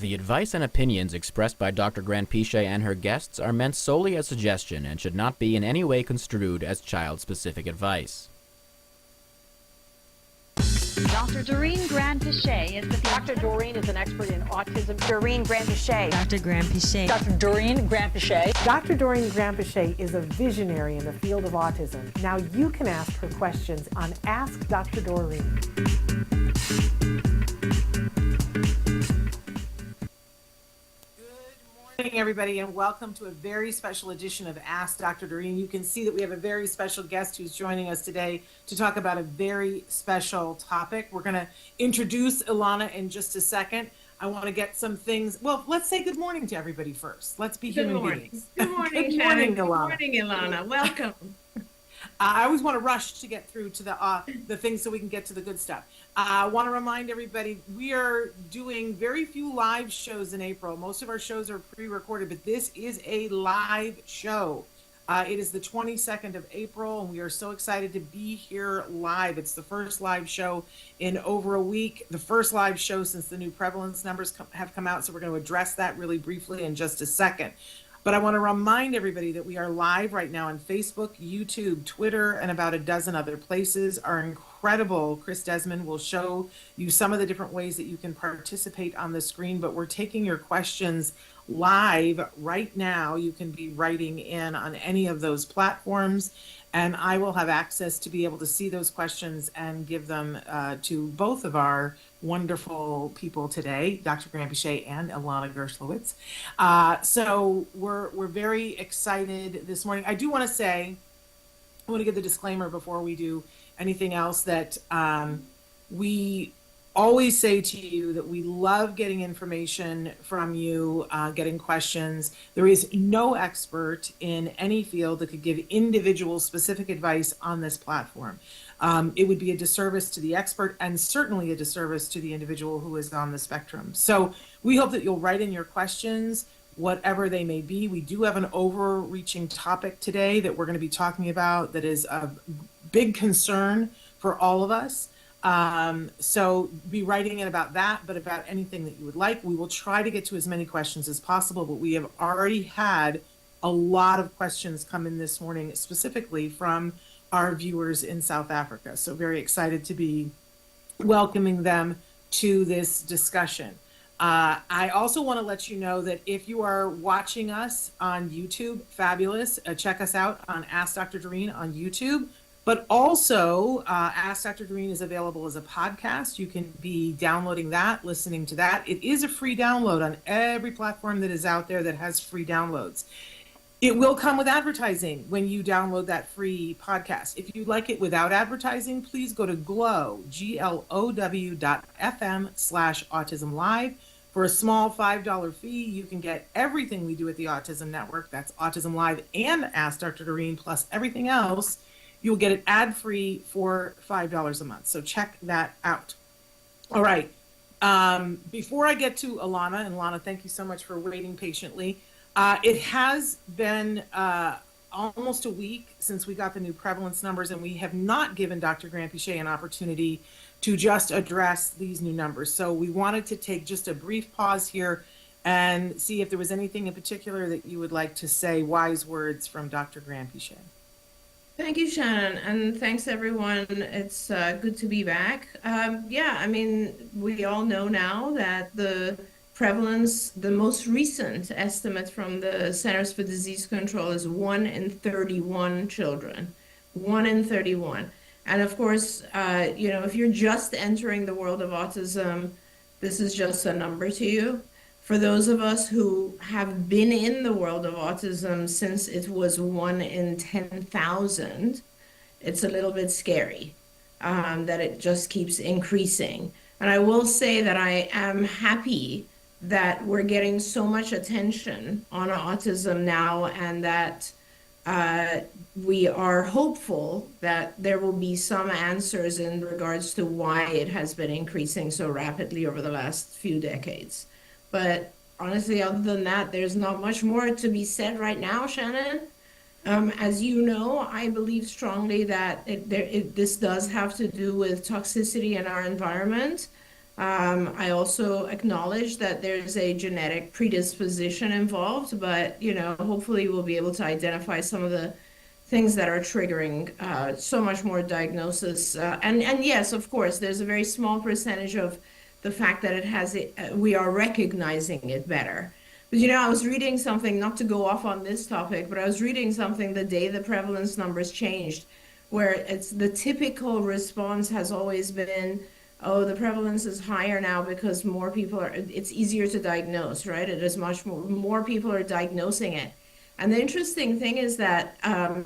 The advice and opinions expressed by Dr. Grant-Pichet and her guests are meant solely as suggestion and should not be in any way construed as child-specific advice. Dr. Doreen Grant-Pichet is the Dr. Doreen is an expert in autism. Doreen Grant-Pichet. Dr. Grant-Pichet. Dr. Doreen Grant-Pichet. Dr. Doreen Grant-Pichet is a visionary in the field of autism. Now you can ask her questions on Ask Dr. Doreen. Good morning, everybody, and welcome to a very special edition of Ask Dr. Doreen. You can see that we have a very special guest who's joining us today to talk about a very special topic. We're going to introduce Ilana in just a second. I want to get some things. Well, let's say good morning to everybody first. Let's be human beings. Good morning, Good Shannon. morning, Good Ilana. morning, Ilana. Welcome. I always want to rush to get through to the things so we can get to the good stuff. I want to remind everybody we are doing very few live shows in April. Most of our shows are pre-recorded, but this is a live show. It is the 22nd of April, and we are so excited to be here live. It's the first live show in over a week, the first live show since the new prevalence numbers have come out, so we're going to address that really briefly in just a second. But I want to remind everybody that we are live right now on Facebook, YouTube, Twitter, and about a dozen other places. Our incredible Chris Desmond will show you some of the different ways that you can participate on the screen, but we're taking your questions live right now. You can be writing in on any of those platforms, and I will have access to be able to see those questions and give them to both of our wonderful people today, Dr. Grant-Pichet and Ilana Gerschlowitz. So we're very excited this morning. I do want to say, I want to give the disclaimer before we do anything else that we always say to you that we love getting information from you, getting questions. There is no expert in any field that could give individual specific advice on this platform. It would be a disservice to the expert and certainly a disservice to the individual who is on the spectrum. So we hope that you'll write in your questions, whatever they may be. We do have an overreaching topic today that we're going to be talking about that is of big concern for all of us. So be writing in about that, but about anything that you would like. We will try to get to as many questions as possible, but we have already had a lot of questions come in this morning, specifically from our viewers in South Africa. So very excited to be welcoming them to this discussion. I also want to let you know that if you are watching us on YouTube, fabulous. Check us out on Ask Dr. Doreen on YouTube. But also, Ask Dr. Doreen is available as a podcast. You can be downloading that, listening to that. It is a free download on every platform that is out there that has free downloads. It will come with advertising when you download that free podcast. If you'd like it without advertising, please go to glow.fm/autism live. For a small $5 fee, you can get everything we do at the Autism Network. That's Autism Live and Ask Dr. Doreen, plus everything else. You'll get it ad-free for $5 a month. So check that out. All right. Before I get to Ilana, and Ilana, thank you so much for waiting patiently. It has been almost a week since we got the new prevalence numbers, and we have not given Dr. Grant-Pichet an opportunity to just address these new numbers. So we wanted to take just a brief pause here and see if there was anything in particular that you would like to say, wise words from Dr. Grant-Pichet. Thank you, Shannon, and thanks everyone. It's good to be back. Yeah, I mean, we all know now that the prevalence, the most recent estimate from the Centers for Disease Control is 1 in 31 children, 1 in 31. And of course, if you're just entering the world of autism, this is just a number to you. For those of us who have been in the world of autism since it was 1 in 10,000, it's a little bit scary that it just keeps increasing. And I will say that I am happy that we're getting so much attention on autism now, and that we are hopeful that there will be some answers in regards to why it has been increasing so rapidly over the last few decades. But honestly, other than that, there's not much more to be said right now, Shannon. As you know, I believe strongly that this does have to do with toxicity in our environment. I also acknowledge that there's a genetic predisposition involved, but hopefully we'll be able to identify some of the things that are triggering so much more diagnosis. And yes, of course, there's a very small percentage of the fact that we are recognizing it better. But I was reading something, not to go off on this topic, but I was reading something the day the prevalence numbers changed, where it's the typical response has always been, oh, the prevalence is higher now because it's easier to diagnose, right? It is much more people are diagnosing it. And the interesting thing is that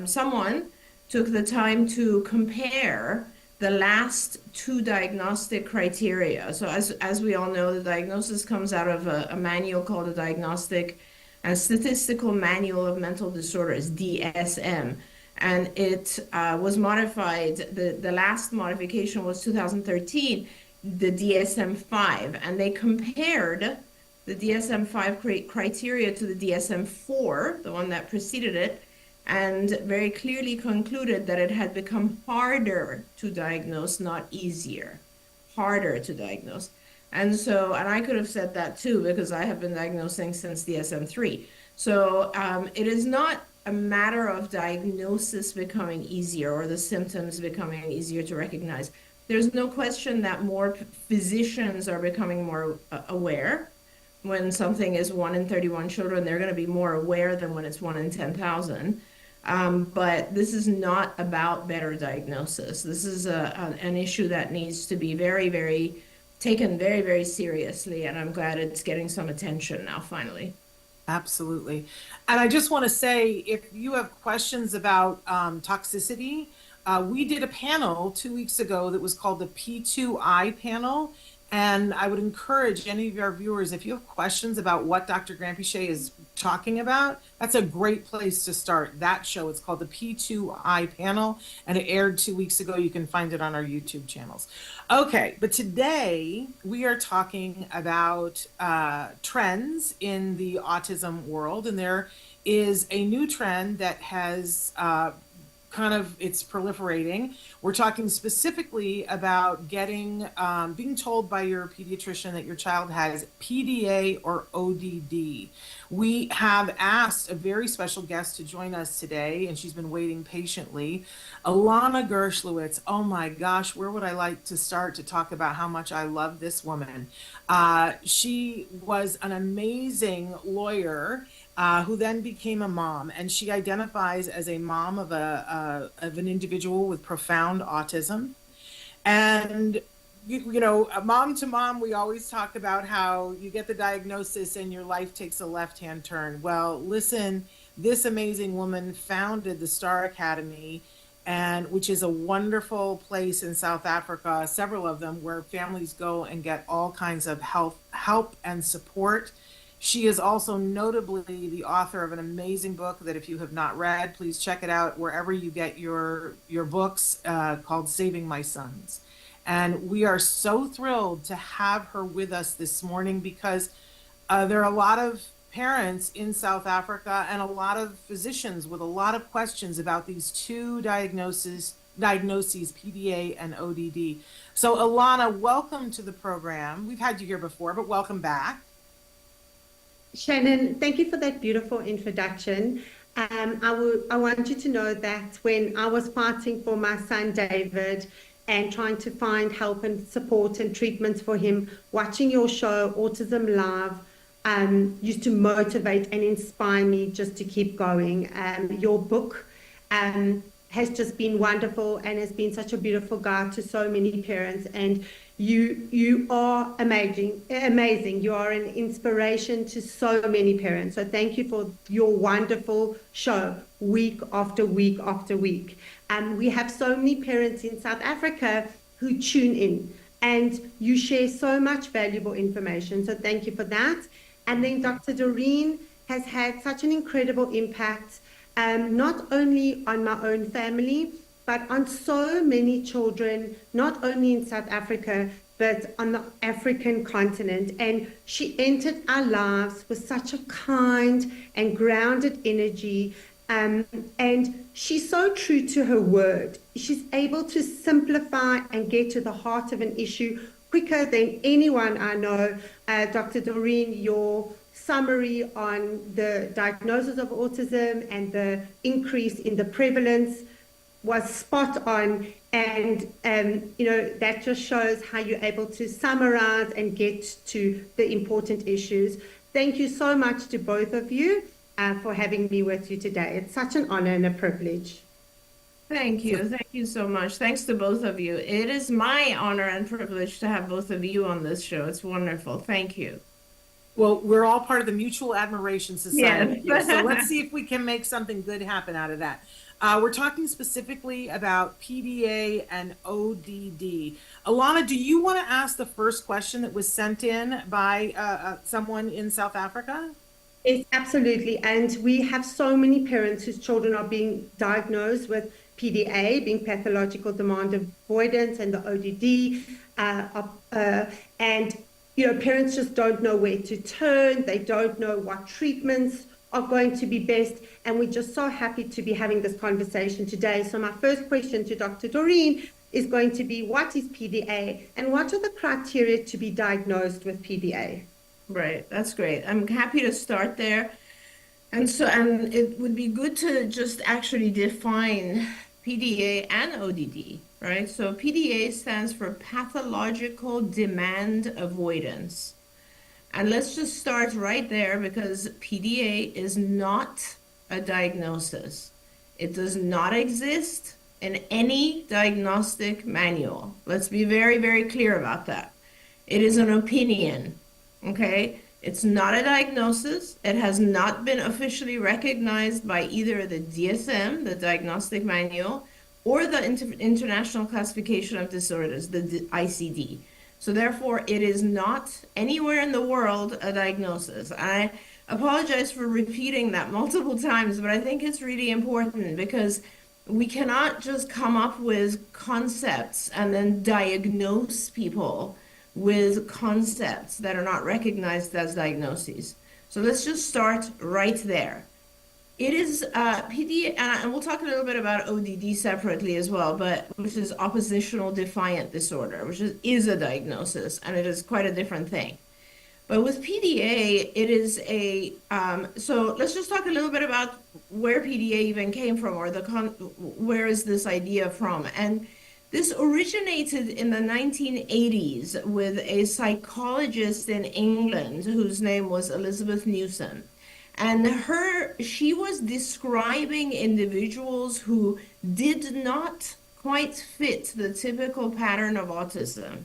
someone took the time to compare the last two diagnostic criteria. So as we all know, the diagnosis comes out of a manual called the Diagnostic and Statistical Manual of Mental Disorders, DSM. And it was modified, the last modification was 2013, the DSM-5. And they compared the DSM-5 criteria to the DSM-4, the one that preceded it, and very clearly concluded that it had become harder to diagnose, not easier, harder to diagnose. And I could have said that too, because I have been diagnosing since DSM-3. So it is not a matter of diagnosis becoming easier or the symptoms becoming easier to recognize. There's no question that more physicians are becoming more aware. When something is 1 in 31 children, they're going to be more aware than when it's 1 in 10,000. But this is not about better diagnosis. This is an issue that needs to be taken very, very seriously. And I'm glad it's getting some attention now, finally. Absolutely. And I just want to say, if you have questions about toxicity, we did a panel 2 weeks ago that was called the P2I panel. And I would encourage any of our viewers, if you have questions about what Dr. Grandpichet is talking about, that's a great place to start. That show, it's called the P2I panel, and it aired 2 weeks ago. You can find it on our YouTube channels. Okay, but today we are talking about trends in the autism world, and there is a new trend that has it's proliferating. We're talking specifically about being told by your pediatrician that your child has PDA or ODD. We have asked a very special guest to join us today, and she's been waiting patiently. Ilana Gerschlowitz. Oh my gosh, where would I like to start to talk about how much I love this woman? She was an amazing lawyer who then became a mom, and she identifies as a mom of an individual with profound autism. And mom to mom, we always talk about how you get the diagnosis and your life takes a left-hand turn. Well, listen, this amazing woman founded the Star Academy, which is a wonderful place in South Africa, several of them, where families go and get all kinds of help and support. She is also notably the author of an amazing book that if you have not read, please check it out wherever you get your books, called Saving My Sons. And we are so thrilled to have her with us this morning because there are a lot of parents in South Africa and a lot of physicians with a lot of questions about these two diagnoses, PDA and ODD. So Ilana, welcome to the program. We've had you here before, but welcome back. Shannon, thank you for that beautiful introduction. I want you to know that when I was fighting for my son David and trying to find help and support and treatments for him, watching your show, Autism Live, used to motivate and inspire me just to keep going. Your book has just been wonderful and has been such a beautiful guide to so many parents. And you are amazing. You are an inspiration to so many parents. So thank you for your wonderful show week after week after week. We have so many parents in South Africa who tune in, and you share so much valuable information. So thank you for that. And then Dr. Doreen has had such an incredible impact, not only on my own family, but on so many children, not only in South Africa, but on the African continent. And she entered our lives with such a kind and grounded energy. And she's so true to her word. She's able to simplify and get to the heart of an issue quicker than anyone I know. Dr. Doreen, your summary on the diagnosis of autism and the increase in the prevalence was spot on. And, that just shows how you're able to summarize and get to the important issues. Thank you so much to both of you for having me with you today. It's such an honor and a privilege. Thank you. Thank you so much. Thanks to both of you. It is my honor and privilege to have both of you on this show. It's wonderful. Thank you. Well, we're all part of the Mutual Admiration Society. Yes. So let's see if we can make something good happen out of that. We're talking specifically about PDA and ODD. Ilana, do you want to ask the first question that was sent in by someone in South Africa? Yes, absolutely. And we have so many parents whose children are being diagnosed with PDA, being pathological demand avoidance, and the ODD. And, parents just don't know where to turn. They don't know what treatments are going to be best. And we're just so happy to be having this conversation today. So my first question to Dr. Doreen is going to be, what is PDA and what are the criteria to be diagnosed with PDA? Right, that's great. I'm happy to start there. And it would be good to just actually define PDA and ODD, right? So PDA stands for pathological demand avoidance. And let's just start right there, because PDA is not a diagnosis. It does not exist in any diagnostic manual. Let's be very, very clear about that. It is an opinion, okay? It's not a diagnosis. It has not been officially recognized by either the DSM, the Diagnostic Manual, or the International Classification of Disorders, the ICD. So therefore, it is not anywhere in the world a diagnosis. I apologize for repeating that multiple times, but I think it's really important, because we cannot just come up with concepts and then diagnose people with concepts that are not recognized as diagnoses. So let's just start right there. It is PDA, and we'll talk a little bit about ODD separately as well, but which is oppositional defiant disorder, which is a diagnosis, and it is quite a different thing. But with PDA, it is so let's just talk a little bit about where PDA even came from, or where is this idea from. And this originated in the 1980s with a psychologist in England whose name was Elizabeth Newsom. And she was describing individuals who did not quite fit the typical pattern of autism,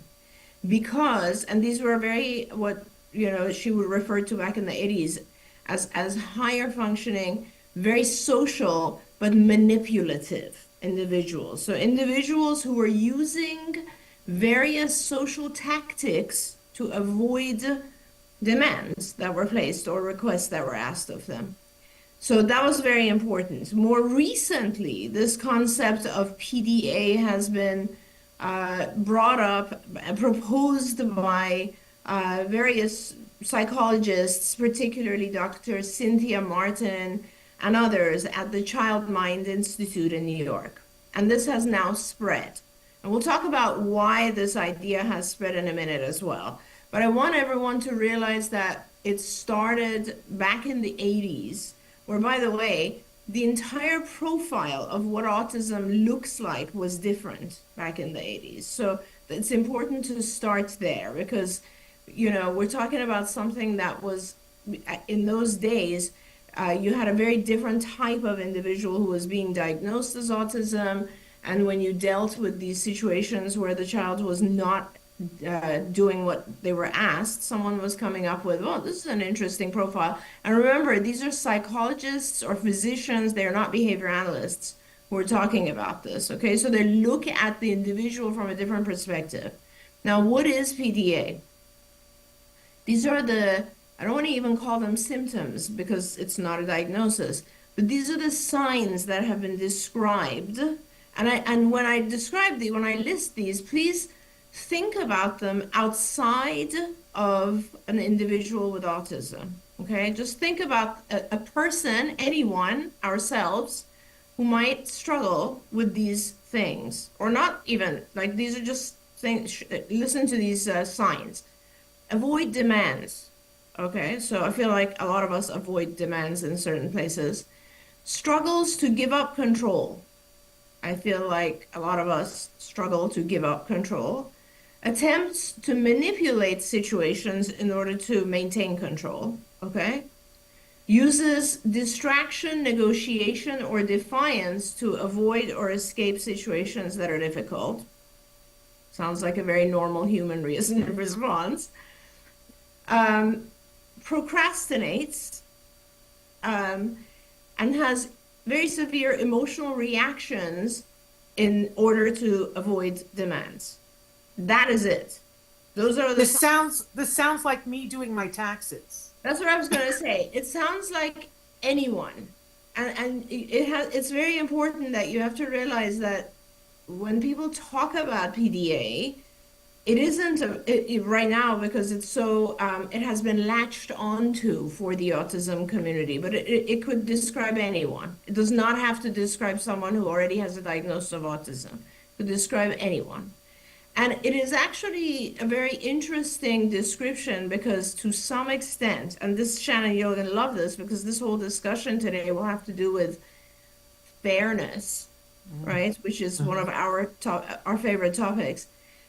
because, and these were very, what she would refer to back in the 80s as higher functioning, very social, but manipulative individuals. So individuals who were using various social tactics to avoid demands that were placed or requests that were asked of them. So that was very important. More recently, this concept of PDA has been brought up and proposed by various psychologists, particularly Dr. Cynthia Martin and others at the Child Mind Institute in New York. And this has now spread. And we'll talk about why this idea has spread in a minute as well. But I want everyone to realize that it started back in the 80s, where, by the way, the entire profile of what autism looks like was different back in the 80s. So it's important to start there, because, we're talking about something that was, in those days, you had a very different type of individual who was being diagnosed as autism. And when you dealt with these situations where the child was not doing what they were asked, someone was coming up with, oh, this is an interesting profile. And remember, these are psychologists or physicians, they're not behavior analysts who are talking about this, okay? So they look at the individual from a different perspective. Now, what is PDA? These are I don't want to even call them symptoms, because it's not a diagnosis, but these are the signs that have been described. And when I list these, please think about them outside of an individual with autism, okay? Just think about a person, anyone, ourselves, who might struggle with these things, or not even, like, these are just listen to these signs. Avoid demands. Okay, so I feel like a lot of us avoid demands in certain places. Struggles to give up control. I feel like a lot of us struggle to give up control. Attempts to manipulate situations in order to maintain control. Okay? Uses distraction, negotiation, or defiance to avoid or escape situations that are difficult. Sounds like a very normal human response. Procrastinates and has very severe emotional reactions in order to avoid demands. That is it. Those are the This sounds like me doing my taxes. That's what I was going to say. It sounds like anyone. And it's very important that you have to realize that when people talk about PDA, it isn't right now because it's so, it has been latched onto for the autism community, but it could describe anyone. It does not have to describe someone who already has a diagnosis of autism. It could describe anyone. And it is actually a very interesting description because to some extent, and this, Shannon, you're going to love this because this whole discussion today will have to do with fairness, right? Which is one of our favorite topics.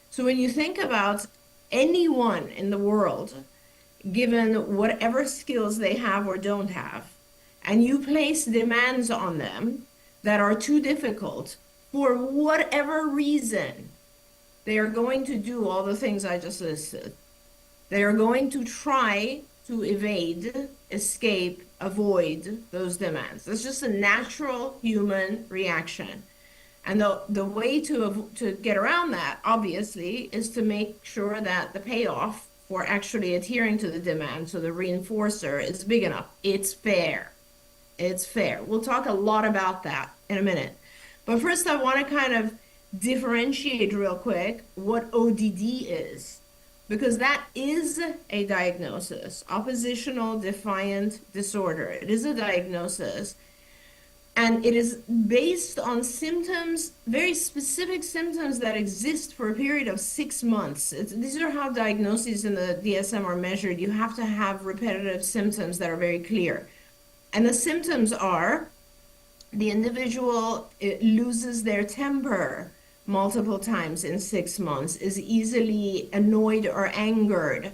So when you think about anyone in the world, given whatever skills they have or don't have, and you place demands on them that are too difficult for whatever reason, they are going to do all the things I just listed. They are going to try to evade, escape, avoid those demands. That's just a natural human reaction. And the way to get around that, obviously, is to make sure that the payoff for actually adhering to the demand, so the reinforcer, is big enough. It's fair. It's fair. We'll talk a lot about that in a minute. But first, I want to kind of differentiate real quick what ODD is, because that is a diagnosis, oppositional defiant disorder. It is a diagnosis. And it is based on symptoms, very specific symptoms that exist for a period of 6 months. These are how diagnoses in the DSM are measured. You have to have repetitive symptoms that are very clear. And the symptoms are the individual loses their temper multiple times in 6 months, is easily annoyed or angered,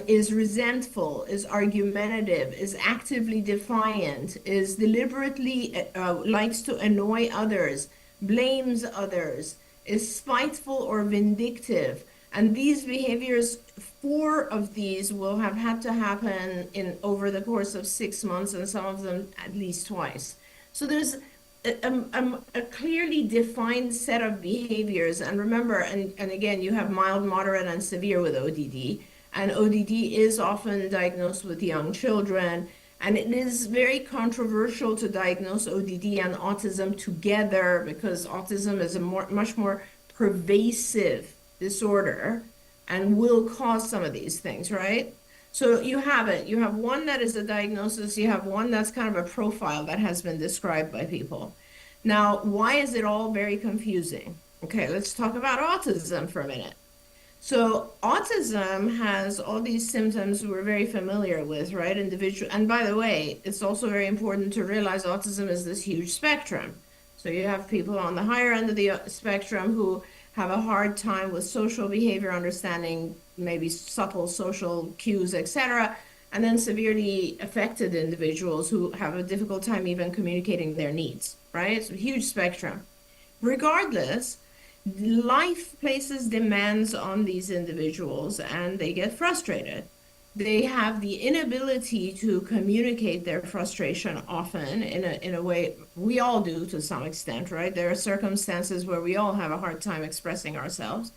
is resentful, is argumentative, is actively defiant, is deliberately likes to annoy others, blames others, is spiteful or vindictive. And these behaviors, 4 of these will have had to happen over the course of 6 months, and some of them at least twice. So there's a clearly defined set of behaviors. And remember, and again, you have mild, moderate, and severe with ODD. And ODD is often diagnosed with young children. And it is very controversial to diagnose ODD and autism together because autism is a much more pervasive disorder and will cause some of these things, right? So you have it. You have one that is a diagnosis. You have one that's kind of a profile that has been described by people. Now, why is it all very confusing? Okay, let's talk about autism for a minute. So autism has all these symptoms we're very familiar with, right? And by the way, it's also very important to realize autism is this huge spectrum. So you have people on the higher end of the spectrum who have a hard time with social behavior, understanding maybe subtle social cues, etc., and then severely affected individuals who have a difficult time even communicating their needs, right? It's a huge spectrum. Regardless, life places demands on these individuals and they get frustrated. They have the inability to communicate their frustration often in a way we all do to some extent, right? There are circumstances where we all have a hard time expressing ourselves.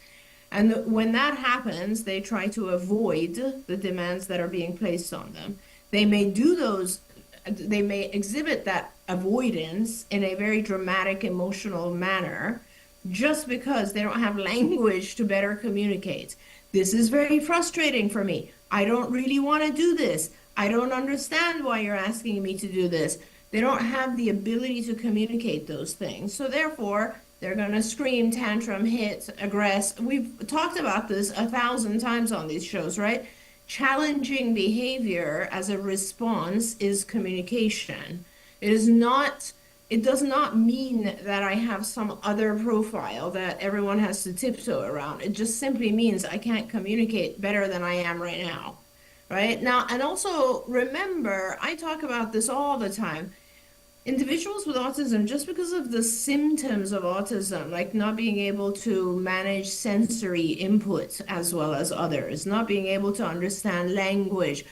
And when that happens, they try to avoid the demands that are being placed on them. They may exhibit that avoidance in a very dramatic, emotional manner, just because they don't have language to better communicate. This is very frustrating for me. I don't really want to do this. I don't understand why you're asking me to do this. They don't have the ability to communicate those things. So therefore, They're going to scream, tantrum, hit, aggress. We've talked about this 1,000 times on these shows, right? Challenging behavior as a response is communication. It is not, it does not mean that I have some other profile that everyone has to tiptoe around. It just simply means I can't communicate better than I am right now, right? Now, and also remember, I talk about this all the time. Individuals with autism, just because of the symptoms of autism, like not being able to manage sensory input as well as others, not being able to understand language,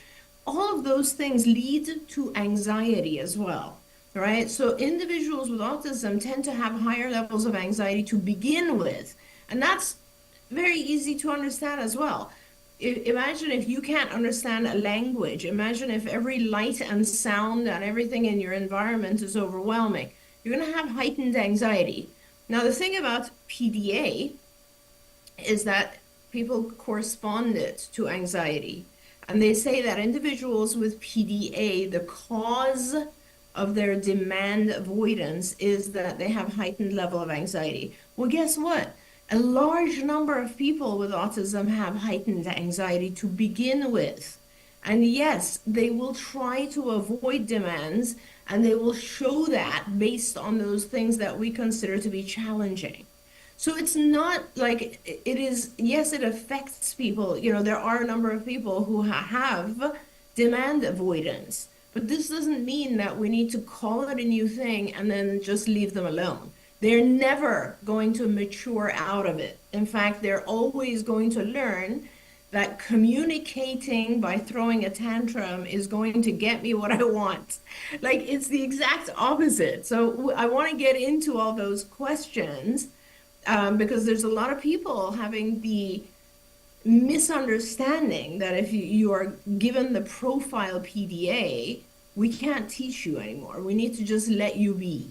all of those things lead to anxiety as well, right? So individuals with autism tend to have higher levels of anxiety to begin with, and that's very easy to understand as well. Imagine if you can't understand a language. Imagine if every light and sound and everything in your environment is overwhelming. You're going to have heightened anxiety. Now, the thing about PDA is that people correspond it to anxiety. And they say that individuals with PDA, the cause of their demand avoidance is that they have heightened level of anxiety. Well, guess what? A large number of people with autism have heightened anxiety to begin with. And yes, they will try to avoid demands, and they will show that based on those things that we consider to be challenging. So it's not like it is, yes, it affects people. You know, there are a number of people who have demand avoidance, but this doesn't mean that we need to call it a new thing and then just leave them alone. They're never going to mature out of it. In fact, they're always going to learn that communicating by throwing a tantrum is going to get me what I want. Like, it's the exact opposite. So I want to get into all those questions because there's a lot of people having the misunderstanding that if you are given the profile PDA, we can't teach you anymore. We need to just let you be.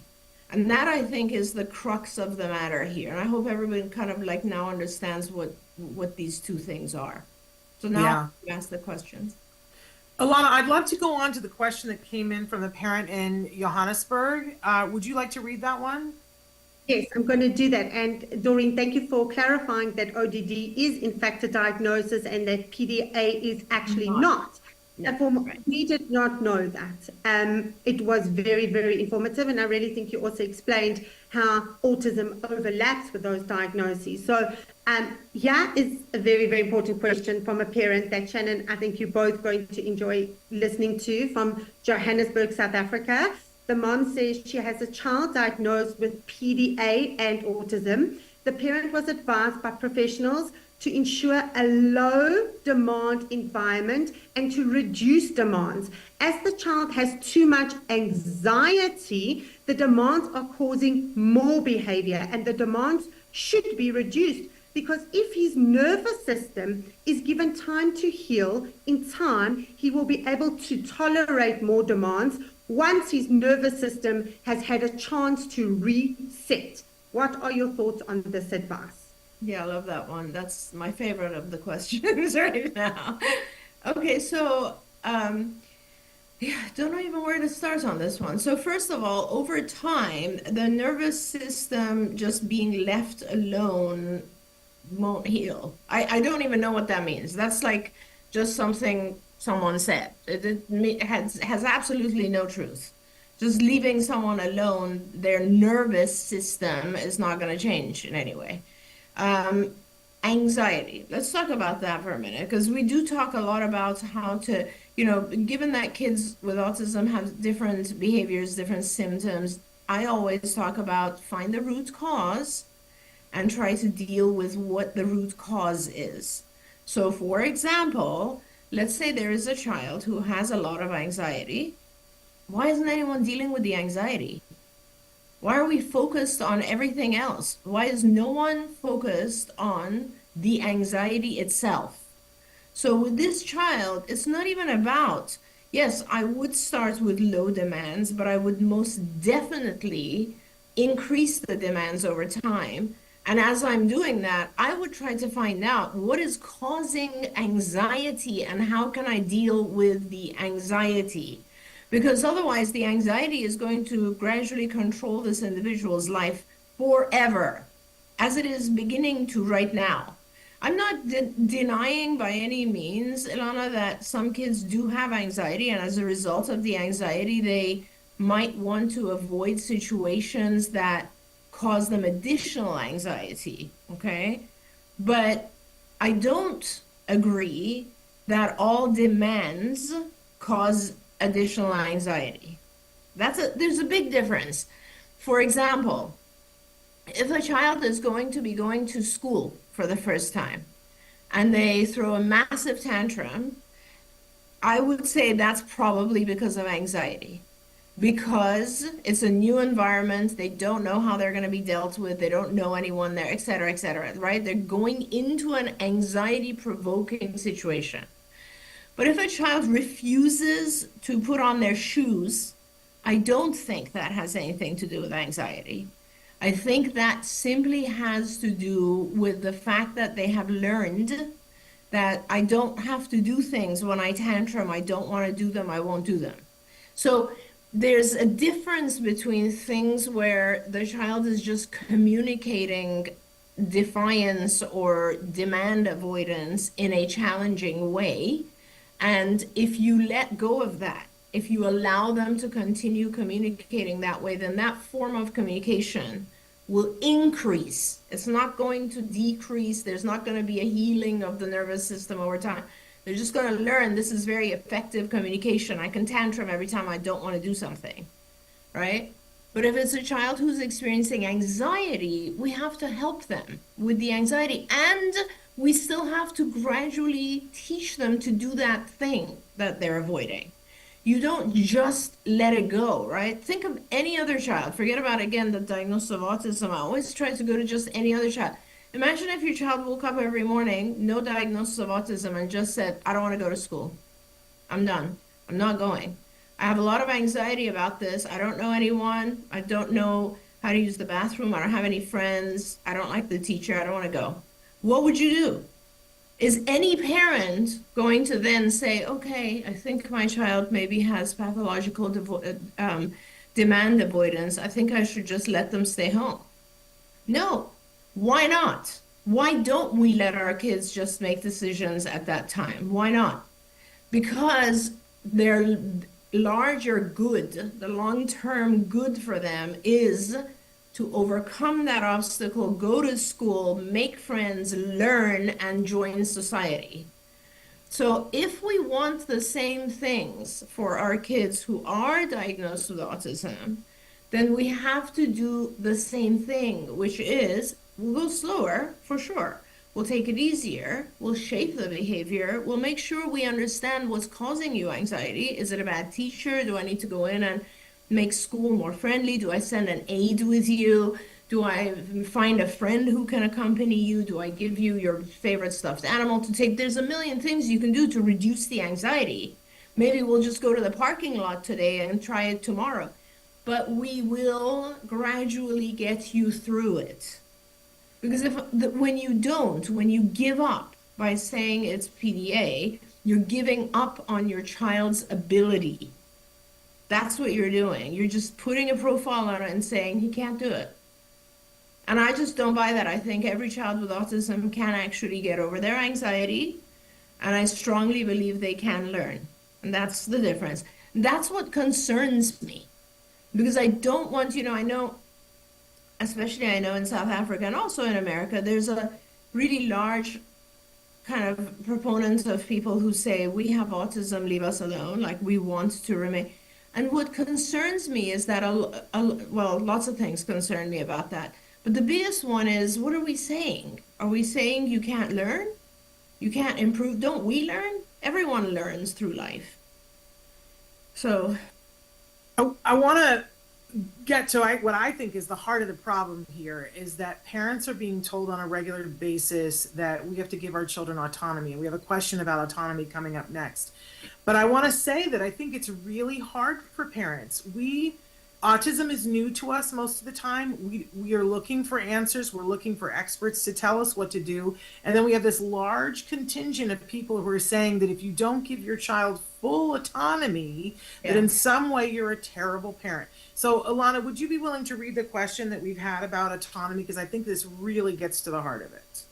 And that, I think, is the crux of the matter here. And I hope everyone kind of like now understands what these two things are. So now you ask the questions. Ilana, I'd love to go on to the question that came in from the parent in Johannesburg. Would you like to read that one? Yes, I'm going to do that. And Doreen, thank you for clarifying that ODD is in fact a diagnosis and that PDA is actually not. We did not know that. It was very, very informative, and I really think you also explained how autism overlaps with those diagnoses. So, yeah, is a very, very important question from a parent that Shannon, I think you're both going to enjoy listening to, from Johannesburg, South Africa. The mom says she has a child diagnosed with PDA and autism. The parent was advised by professionals to ensure a low demand environment and to reduce demands. As the child has too much anxiety, the demands are causing more behavior, and the demands should be reduced, because if his nervous system is given time to heal, in time he will be able to tolerate more demands once his nervous system has had a chance to reset. What are your thoughts on this advice? Yeah, I love that one. That's my favorite of the questions right now. Okay, so yeah, don't know even where to start on this one. So first of all, over time, the nervous system just being left alone won't heal. I don't even know what that means. That's like just something someone said. It has absolutely no truth. Just leaving someone alone, their nervous system is not going to change in any way. Anxiety. Let's talk about that for a minute, because we do talk a lot about how to, given that kids with autism have different behaviors, different symptoms, I always talk about find the root cause and try to deal with what the root cause is. So for example, let's say there is a child who has a lot of anxiety. Why isn't anyone dealing with the anxiety? Why are we focused on everything else? Why is no one focused on the anxiety itself? So with this child, it's not even about, yes, I would start with low demands, but I would most definitely increase the demands over time. And as I'm doing that, I would try to find out what is causing anxiety and how can I deal with the anxiety? Because otherwise the anxiety is going to gradually control this individual's life forever, as it is beginning to right now. I'm not denying by any means, Ilana, that some kids do have anxiety, and as a result of the anxiety, they might want to avoid situations that cause them additional anxiety, okay? But I don't agree that all demands cause additional anxiety. There's a big difference. For example, if a child is going to be going to school for the first time and they throw a massive tantrum, I would say that's probably because of anxiety. Because it's a new environment, they don't know how they're going to be dealt with, they don't know anyone there, et cetera, right? They're going into an anxiety-provoking situation. But if a child refuses to put on their shoes, I don't think that has anything to do with anxiety. I think that simply has to do with the fact that they have learned that I don't have to do things when I tantrum, I don't want to do them, I won't do them. So there's a difference between things where the child is just communicating defiance or demand avoidance in a challenging way. And if you let go of that, if you allow them to continue communicating that way, then that form of communication will increase. It's not going to decrease. There's not going to be a healing of the nervous system over time. They're just going to learn this is very effective communication. I can tantrum every time I don't want to do something, right? But if it's a child who's experiencing anxiety, we have to help them with the anxiety. And we still have to gradually teach them to do that thing that they're avoiding. You don't just let it go, right? Think of any other child. Forget about, again, the diagnosis of autism. I always try to go to just any other child. Imagine if your child woke up every morning, no diagnosis of autism, and just said, I don't want to go to school. I'm done. I'm not going. I have a lot of anxiety about this. I don't know anyone. I don't know how to use the bathroom. I don't have any friends. I don't like the teacher. I don't want to go. What would you do? Is any parent going to then say, okay, I think my child maybe has pathological demand avoidance. I think I should just let them stay home? No. Why not? Why don't we let our kids just make decisions at that time? Why not? Because their larger good, the long-term good for them is to overcome that obstacle, go to school, make friends, learn, and join society. So if we want the same things for our kids who are diagnosed with autism, then we have to do the same thing, which is we'll go slower, for sure. We'll take it easier. We'll shape the behavior. We'll make sure we understand what's causing you anxiety. Is it a bad teacher? Do I need to go in and make school more friendly? Do I send an aide with you? Do I find a friend who can accompany you? Do I give you your favorite stuffed animal to take? There's a million things you can do to reduce the anxiety. Maybe we'll just go to the parking lot today and try it tomorrow. But we will gradually get you through it. Because when you give up by saying it's PDA, you're giving up on your child's ability. That's what you're doing. You're just putting a profile on it and saying he can't do it. And I just don't buy that. I think every child with autism can actually get over their anxiety, and I strongly believe they can learn. And that's the difference. That's what concerns me. Because I don't want, I know, especially I know in South Africa and also in America, there's a really large kind of proponent of people who say, we have autism, leave us alone, like we want to remain. And what concerns me is that, well, lots of things concern me about that. But the biggest one is, what are we saying? Are we saying you can't learn? You can't improve? Don't we learn? Everyone learns through life. So I want to get to what I think is the heart of the problem here is that parents are being told on a regular basis that we have to give our children autonomy. And we have a question about autonomy coming up next. But I want to say that I think it's really hard for parents. Autism is new to us most of the time. We are looking for answers. We're looking for experts to tell us what to do. And then we have this large contingent of people who are saying that if you don't give your child full autonomy, that in some way you're a terrible parent. So, Ilana, would you be willing to read the question that we've had about autonomy? Because I think this really gets to the heart of it.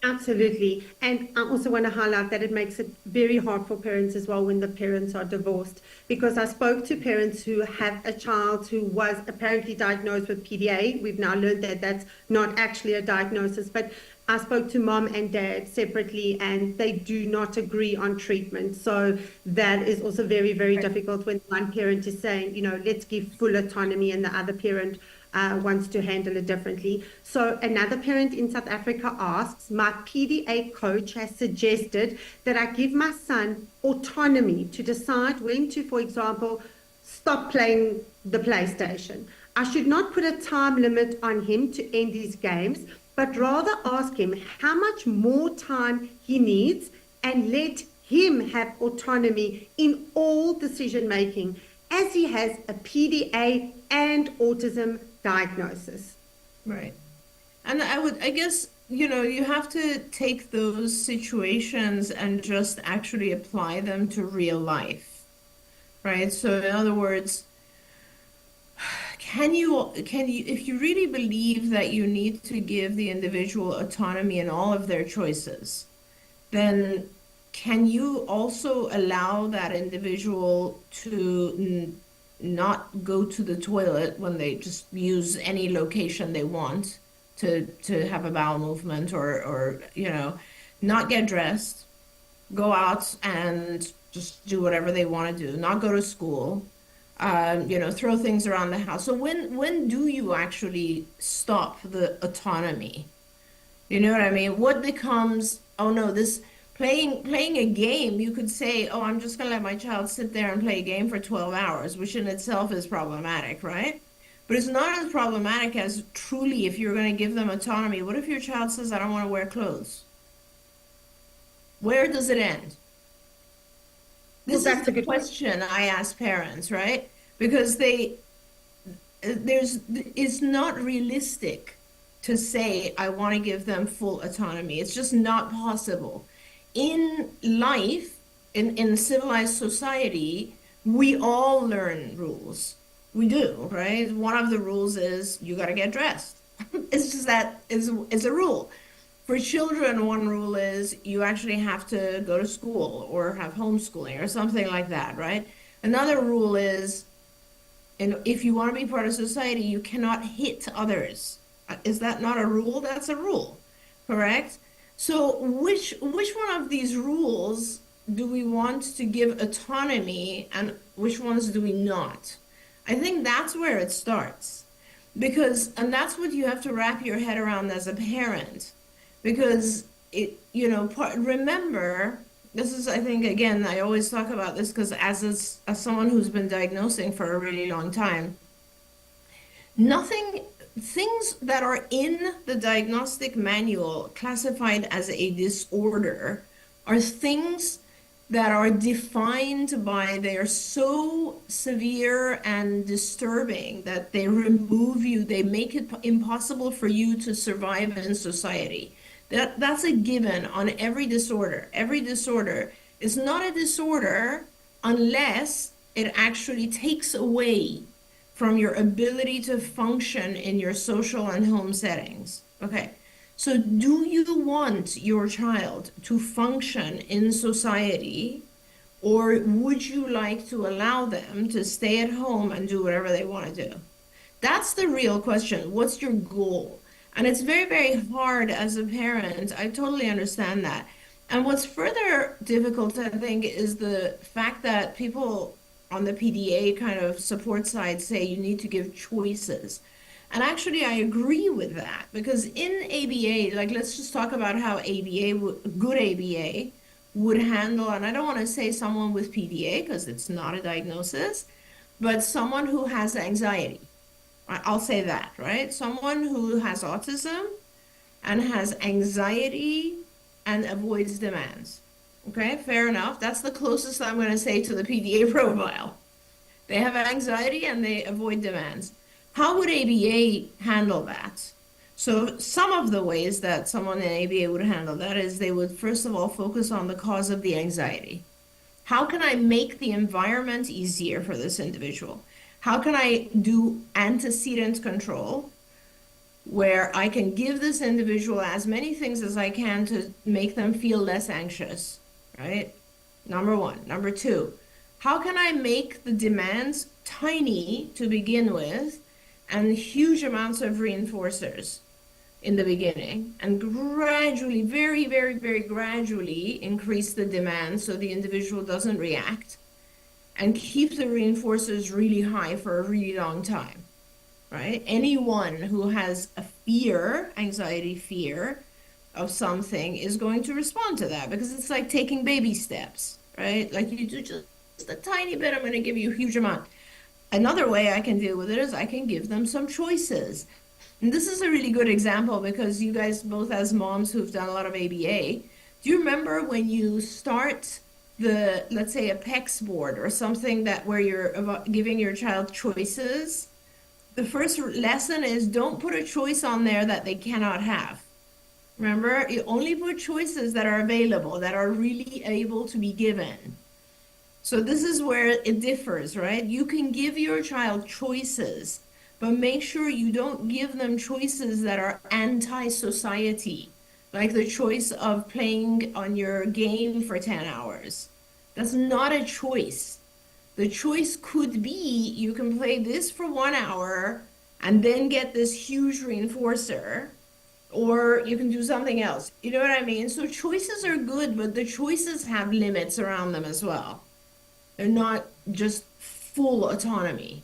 Absolutely. And I also want to highlight that it makes it very hard for parents as well when the parents are divorced, because I spoke to parents who have a child who was apparently diagnosed with PDA. We've now learned that that's not actually a diagnosis, but I spoke to mom and dad separately and they do not agree on treatment. So that is also very, very difficult when one parent is saying, let's give full autonomy and the other parent wants to handle it differently. So another parent in South Africa asks, my PDA coach has suggested that I give my son autonomy to decide when to, for example, stop playing the PlayStation. I should not put a time limit on him to end his games, but rather ask him how much more time he needs and let him have autonomy in all decision making, as he has a PDA and autism diagnosis. Right. And I guess, you have to take those situations and just actually apply them to real life, right? So in other words, can you, if you really believe that you need to give the individual autonomy in all of their choices, then can you also allow that individual to not go to the toilet when they just use any location they want to have a bowel movement, or not get dressed, go out and just do whatever they want to do, not go to school, throw things around the house? So when do you actually stop the autonomy? You know what I mean? What becomes, oh no, this playing a game, you could say, oh, I'm just going to let my child sit there and play a game for 12 hours, which in itself is problematic, right? But it's not as problematic as truly if you're going to give them autonomy. What if your child says, I don't want to wear clothes? Where does it end? This is the question I ask parents, right? Because it's not realistic to say, I want to give them full autonomy. It's just not possible. In life, in civilized society, we all learn rules. We do, right? One of the rules is you got to get dressed. It's just that is a rule. For children, one rule is you actually have to go to school or have homeschooling or something like that, right? Another rule is, and if you want to be part of society, you cannot hit others. Is that not a rule? That's a rule, correct? So which one of these rules do we want to give autonomy and which ones do we not? I think that's where it starts, and that's what you have to wrap your head around as a parent, because remember, this is, I think, again, I always talk about this because as someone who's been diagnosing for a really long time, things that are in the diagnostic manual classified as a disorder are things that are defined by, they are so severe and disturbing that they remove you, they make it impossible for you to survive in society. That's a given on every disorder. Every disorder is not a disorder unless it actually takes away from your ability to function in your social and home settings. Okay. So do you want your child to function in society, or would you like to allow them to stay at home and do whatever they want to do? That's the real question. What's your goal? And it's very, very hard as a parent. I totally understand that. And what's further difficult, I think, is the fact that people on the PDA kind of support side say you need to give choices. And actually, I agree with that, because in ABA, like, let's just talk about how good ABA would handle, and I don't want to say someone with PDA because it's not a diagnosis, but someone who has anxiety. I'll say that, right? Someone who has autism and has anxiety and avoids demands. Okay, fair enough. That's the closest I'm going to say to the PDA profile. They have anxiety and they avoid demands. How would ABA handle that? So some of the ways that someone in ABA would handle that is they would first of all focus on the cause of the anxiety. How can I make the environment easier for this individual? How can I do antecedent control where I can give this individual as many things as I can to make them feel less anxious, right? Number one. Number two, how can I make the demands tiny to begin with and huge amounts of reinforcers in the beginning and gradually, very, very, very gradually increase the demand so the individual doesn't react and keep the reinforcers really high for a really long time, right? Anyone who has a fear, anxiety fear of something is going to respond to that because it's like taking baby steps, right? Like you do just a tiny bit, I'm going to give you a huge amount. Another way I can deal with it is I can give them some choices. And this is a really good example because you guys both as moms who've done a lot of ABA, do you remember when you start the, let's say a PEX board or something that where you're giving your child choices? The first lesson is don't put a choice on there that they cannot have. Remember, you only put choices that are available, that are really able to be given. So this is where it differs, right? You can give your child choices, but make sure you don't give them choices that are anti-society, like the choice of playing on your game for 10 hours. That's not a choice. The choice could be you can play this for 1 hour and then get this huge reinforcer, or you can do something else. You know what I mean? So choices are good, but the choices have limits around them as well. They're not just full autonomy.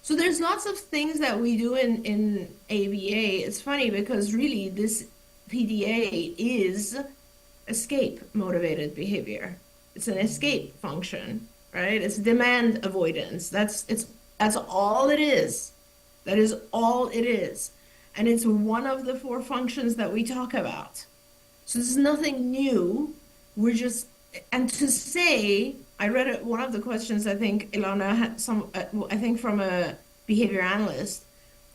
So there's lots of things that we do in ABA. It's funny because really this PDA is escape motivated behavior. It's an escape function, right? It's demand avoidance. That's all it is. That is all it is. And it's one of the 4 functions that we talk about. So this is nothing new. We're just, and to say, I read one of the questions, I think Ilana had I think from a behavior analyst,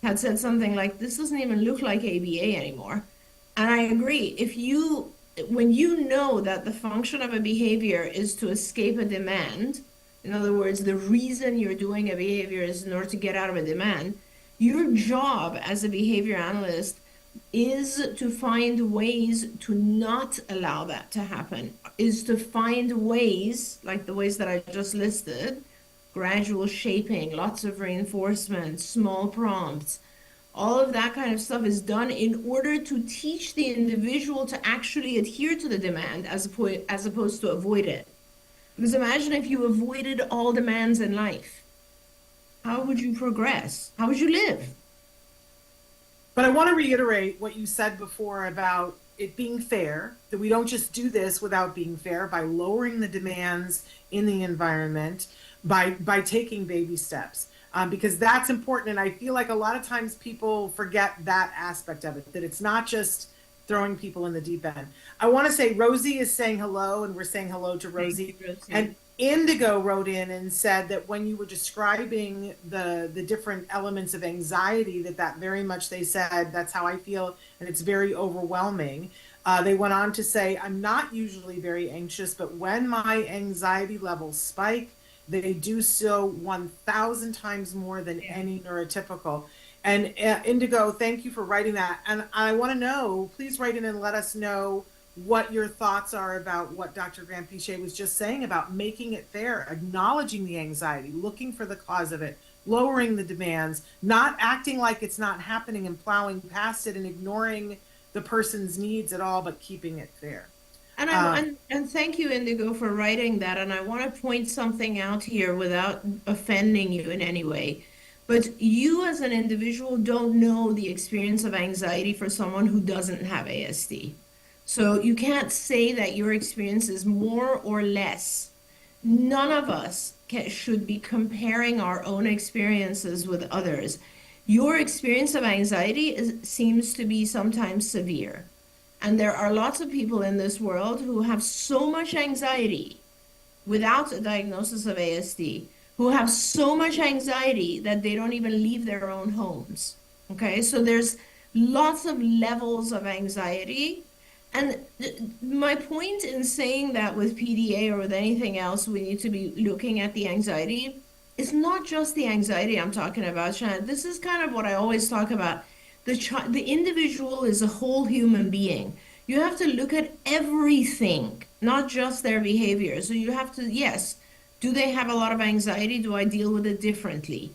had said something like, this doesn't even look like ABA anymore. And I agree. When you know that the function of a behavior is to escape a demand, in other words, the reason you're doing a behavior is in order to get out of a demand, your job as a behavior analyst is to find ways to not allow that to happen, is to find ways, like the ways that I just listed, gradual shaping, lots of reinforcement, small prompts, all of that kind of stuff is done in order to teach the individual to actually adhere to the demand as opposed to avoid it. Because imagine if you avoided all demands in life. How would you progress? How would you live? But I want to reiterate what you said before about it being fair, that we don't just do this without being fair by lowering the demands in the environment, by taking baby steps. Because that's important. And I feel like a lot of times people forget that aspect of it, that it's not just throwing people in the deep end. I want to say Rosie is saying hello, and we're saying hello to Rosie. Thank you, Rosie. And Indigo wrote in and said that when you were describing the different elements of anxiety, that very much they said, that's how I feel, and it's very overwhelming. They went on to say, I'm not usually very anxious, but when my anxiety levels spike, they do so 1,000 times more than any neurotypical. And Indigo, thank you for writing that. And I want to know, please write in and let us know what your thoughts are about what Dr. Grant-Pichet was just saying about making it fair, acknowledging the anxiety, looking for the cause of it, lowering the demands, not acting like it's not happening and plowing past it and ignoring the person's needs at all, but keeping it fair. And thank you, Indigo, for writing that. And I want to point something out here without offending you in any way. But you as an individual don't know the experience of anxiety for someone who doesn't have ASD. So you can't say that your experience is more or less. None of us should be comparing our own experiences with others. Your experience of anxiety seems to be sometimes severe. And there are lots of people in this world who have so much anxiety without a diagnosis of ASD, who have so much anxiety that they don't even leave their own homes. Okay, so there's lots of levels of anxiety. And my point in saying that with PDA or with anything else, we need to be looking at the anxiety it's not just the anxiety I'm talking about, Shannon. This is kind of what I always talk about. The individual is a whole human being. You have to look at everything, not just their behavior. So you have to, yes, do they have a lot of anxiety? Do I deal with it differently?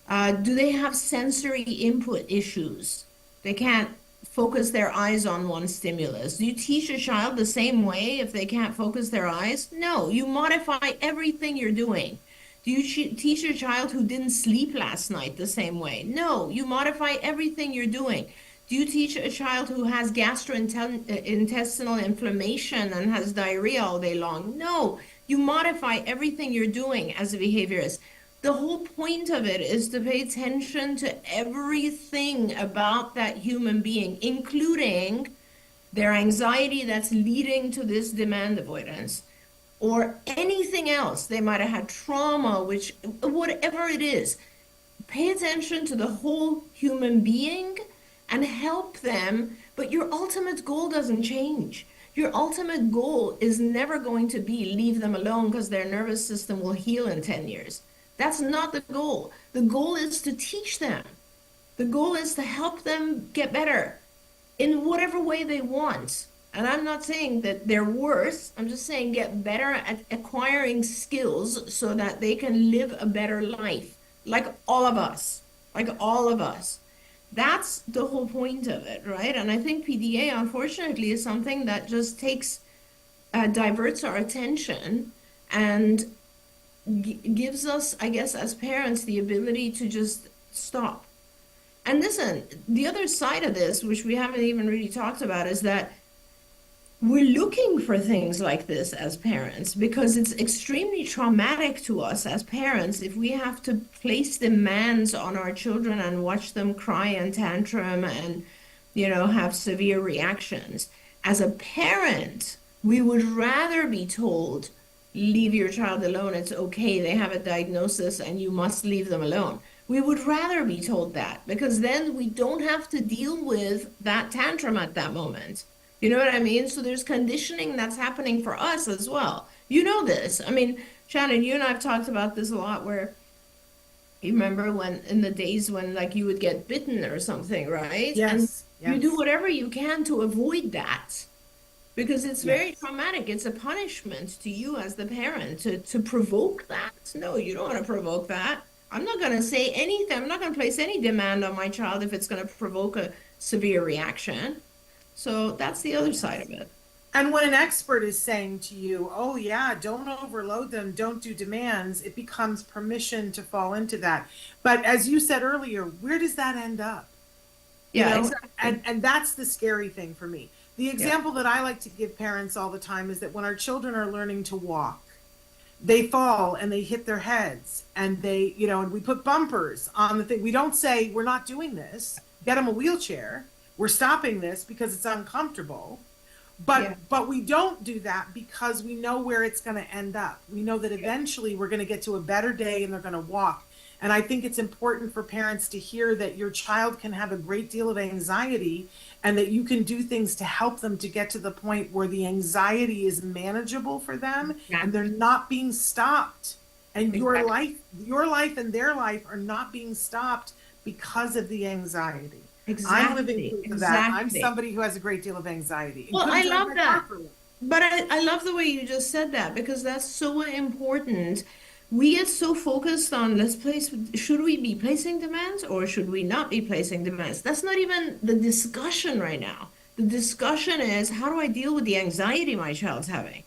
Do they have sensory input issues? They can't focus their eyes on one stimulus. Do you teach a child the same way if they can't focus their eyes? No, you modify everything you're doing. Do you teach a child who didn't sleep last night the same way? No, you modify everything you're doing. Do you teach a child who has gastrointestinal inflammation and has diarrhea all day long? No, you modify everything you're doing as a behaviorist. The whole point of it is to pay attention to everything about that human being, including their anxiety that's leading to this demand avoidance, or anything else. They might have had trauma, which, whatever it is, pay attention to the whole human being and help them. But your ultimate goal doesn't change. Your ultimate goal is never going to be leave them alone because their nervous system will heal in 10 years. That's not the goal. The goal is to teach them. The goal is to help them get better in whatever way they want. And I'm not saying that they're worse. I'm just saying get better at acquiring skills so that they can live a better life, like all of us, like all of us. That's the whole point of it, right? And I think PDA, unfortunately, is something that just diverts our attention and gives us, I guess, as parents, the ability to just stop. And listen, the other side of this, which we haven't even really talked about, is that we're looking for things like this as parents because it's extremely traumatic to us as parents if we have to place demands on our children and watch them cry and tantrum and, have severe reactions. As a parent, we would rather be told, leave your child alone, it's okay, they have a diagnosis and you must leave them alone. We would rather be told that because then we don't have to deal with that tantrum at that moment. You know what I mean? So there's conditioning that's happening for us as well. You know this. I mean, Shannon, you and I have talked about this a lot where you remember when in the days when like you would get bitten or something, right? Yes. And you do whatever you can to avoid that because it's very traumatic. It's a punishment to you as the parent to provoke that. No, you don't want to provoke that. I'm not going to say anything. I'm not going to place any demand on my child if it's going to provoke a severe reaction. So that's the other side of it. And when an expert is saying to you, oh yeah, don't overload them, don't do demands, it becomes permission to fall into that. But as you said earlier, where does that end up? Yeah, exactly. And that's the scary thing for me. The example that I like to give parents all the time is that when our children are learning to walk, they fall and they hit their heads and they, and we put bumpers on the thing. We don't say, we're not doing this, get them a wheelchair. We're stopping this because it's uncomfortable, but we don't do that because we know where it's going to end up. We know that eventually we're going to get to a better day and they're going to walk. And I think it's important for parents to hear that your child can have a great deal of anxiety and that you can do things to help them to get to the point where the anxiety is manageable for them and they're not being stopped. And your life and their life are not being stopped because of the anxiety. Exactly. I'm living proof of that. I'm somebody who has a great deal of anxiety. Well, I love that. But I love the way you just said that because that's so important. We get so focused on should we be placing demands or should we not be placing demands? That's not even the discussion right now. The discussion is how do I deal with the anxiety my child's having?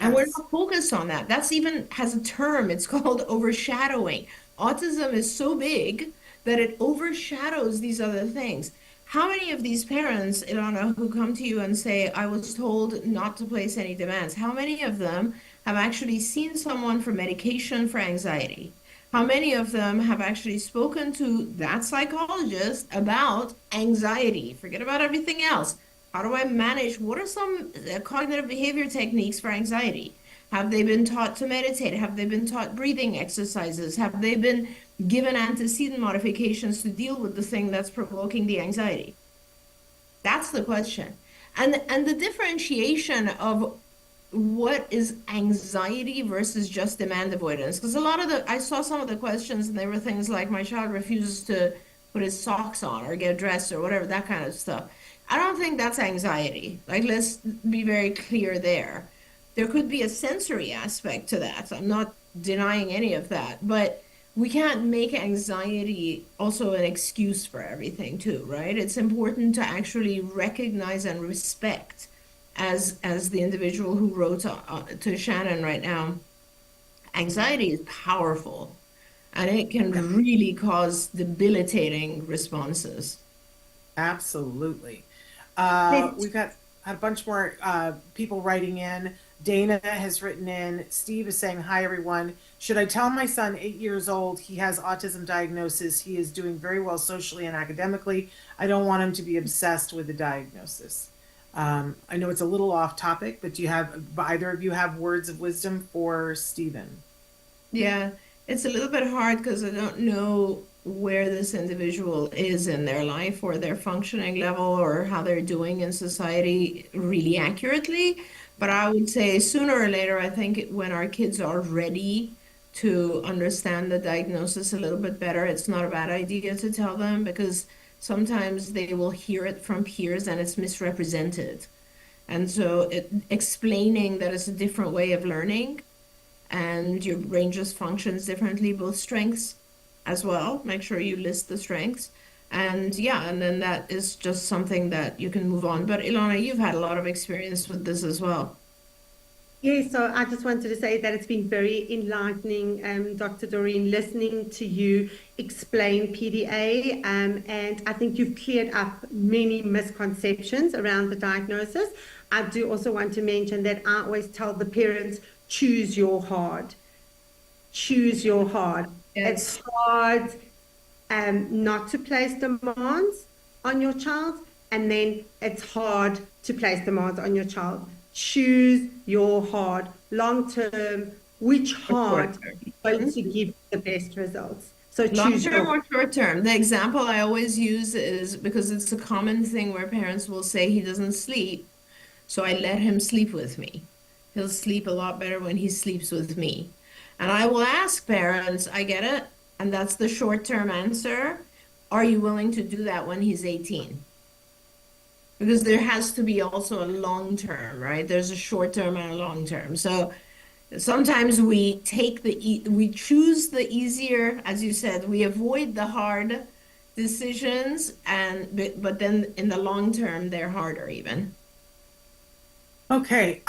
And we're not focused on that. That's even has a term. It's called overshadowing. Autism is so big that it overshadows these other things. How many of these parents, Ilana, who come to you and say, I was told not to place any demands, how many of them have actually seen someone for medication for anxiety? How many of them have actually spoken to that psychologist about anxiety? Forget about everything else. How do I manage? What are some cognitive behavior techniques for anxiety? Have they been taught to meditate? Have they been taught breathing exercises? Have they been given antecedent modifications to deal with the thing that's provoking the anxiety? That's the question. And the differentiation of what is anxiety versus just demand avoidance? Because I saw some of the questions and they were things like my child refuses to put his socks on or get dressed or whatever, that kind of stuff. I don't think that's anxiety. Like, let's be very clear there. There could be a sensory aspect to that. I'm not denying any of that, but we can't make anxiety also an excuse for everything too, right? It's important to actually recognize and respect as the individual who wrote to Shannon right now. Anxiety is powerful and it can really cause debilitating responses. Absolutely. Let's- We've got had a bunch more people writing in. Dana has written in. Steve is saying, "Hi everyone. Should I tell my son, 8 years old, he has autism diagnosis? He is doing very well socially and academically. I don't want him to be obsessed with the diagnosis." I know it's a little off topic, but either of you have words of wisdom for Stephen? Yeah, it's a little bit hard because I don't know where this individual is in their life or their functioning level or how they're doing in society really accurately. But I would say sooner or later, I think when our kids are ready to understand the diagnosis a little bit better, it's not a bad idea to tell them because sometimes they will hear it from peers and it's misrepresented. And so explaining that it's a different way of learning and your brain just functions differently, both strengths as well. Make sure you list the strengths. And yeah, and then that is just something that you can move on. But Ilana, you've had a lot of experience with this as well. Yeah, so I just wanted to say that it's been very enlightening, Dr. Doreen, listening to you explain PDA, and I think you've cleared up many misconceptions around the diagnosis. I do also want to mention that I always tell the parents, choose your hard. Choose your hard. Yes. It's hard not to place demands on your child, and then it's hard to place demands on your child. Choose your hard. Long term, which hard is going to give the best results? So Long choose term your or short term? The example I always use is because it's a common thing where parents will say he doesn't sleep, so I let him sleep with me. He'll sleep a lot better when he sleeps with me. And I will ask parents, I get it, and that's the short term answer. Are you willing to do that when he's 18? Because there has to be also a long term, right? There's a short term and a long term. So sometimes we we choose the easier, as you said, we avoid the hard decisions, but then in the long term they're harder even. Okay,